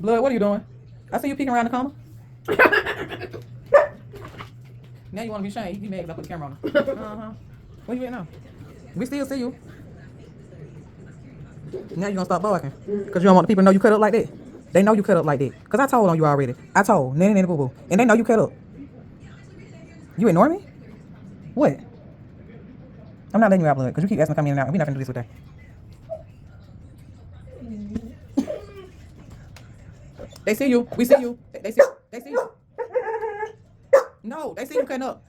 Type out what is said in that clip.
Blood, what are you doing? I see you peeking around the corner. Now you want to be ashamed. You mad because I put the camera on. Uh-huh. Where you at now? We still see you. Now you gonna stop barking. Because you don't want the people to know you cut up like that. They know you cut up like that. Because I told on you already. I told. Nanny, nanny, boo, boo. And they know you cut up. You ignore me? What? I'm not letting you out, Blood. Because you keep asking to come in and out. We're not going to do this with that. They see you. We see you. They see you. No, they see you cutting up.